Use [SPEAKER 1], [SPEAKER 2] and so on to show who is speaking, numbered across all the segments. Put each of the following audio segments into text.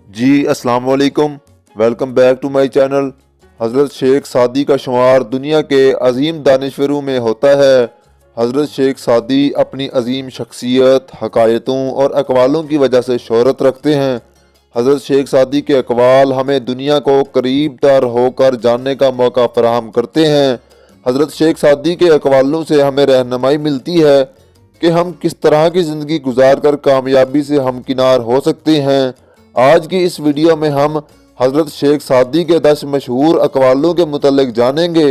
[SPEAKER 1] جی السلام علیکم، welcome back to my channel. حضرت شیخ سعدی کا شمار دنیا کے عظیم دانشوروں میں ہوتا ہے۔ حضرت شیخ سعدی اپنی عظیم شخصیت، حکایتوں اور اقوالوں کی وجہ سے شہرت رکھتے ہیں۔ حضرت شیخ سعدی کے اقوال ہمیں دنیا کو قریب تر ہو کر جاننے کا موقع فراہم کرتے ہیں۔ حضرت شیخ سعدی کے اقوالوں سے ہمیں رہنمائی ملتی ہے کہ ہم کس طرح کی زندگی گزار کر کامیابی سے ہمکنار ہو سکتے ہیں۔ آج کی اس ویڈیو میں ہم حضرت شیخ سعدی کے 10 مشہور اقوالوں کے متعلق جانیں گے،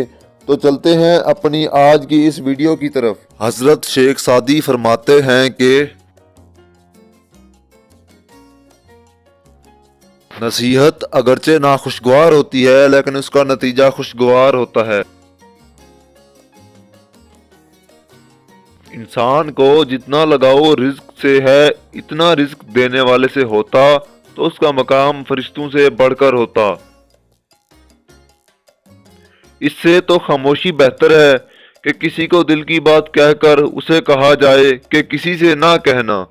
[SPEAKER 1] تو چلتے ہیں اپنی آج کی اس ویڈیو کی طرف۔ حضرت شیخ سعدی فرماتے ہیں کہ نصیحت اگرچہ ناخوشگوار ہوتی ہے لیکن اس کا نتیجہ خوشگوار ہوتا ہے۔ انسان کو جتنا لگاؤ رزق سے ہے اتنا رزق دینے والے سے ہوتا تو اس کا مقام فرشتوں سے بڑھ کر ہوتا۔ اس سے تو خاموشی بہتر ہے کہ کسی کو دل کی بات کہہ کر اسے کہا جائے کہ کسی سے نہ کہنا۔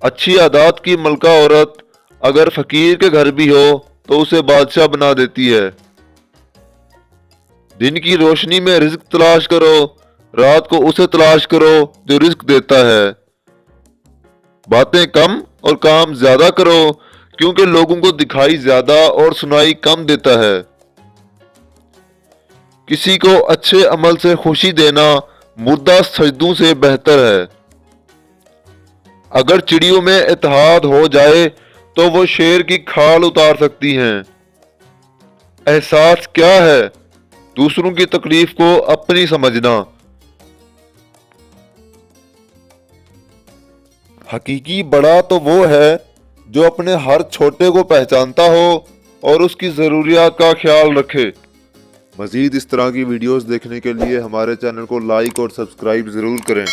[SPEAKER 1] اچھی عادات کی ملکہ عورت اگر فقیر کے گھر بھی ہو تو اسے بادشاہ بنا دیتی ہے۔ دن کی روشنی میں رزق تلاش کرو، رات کو اسے تلاش کرو جو رزق دیتا ہے۔ باتیں کم اور کام زیادہ کرو کیونکہ لوگوں کو دکھائی زیادہ اور سنائی کم دیتا ہے۔ کسی کو اچھے عمل سے خوشی دینا مردہ سجدوں سے بہتر ہے۔ اگر چڑیوں میں اتحاد ہو جائے تو وہ شیر کی کھال اتار سکتی ہیں۔ احساس کیا ہے؟ دوسروں کی تکلیف کو اپنی سمجھنا۔ حقیقی بڑا تو وہ ہے جو اپنے ہر چھوٹے کو پہچانتا ہو اور اس کی ضروریات کا خیال رکھے۔ مزید اس طرح کی ویڈیوز دیکھنے کے لیے ہمارے چینل کو لائک اور سبسکرائب ضرور کریں۔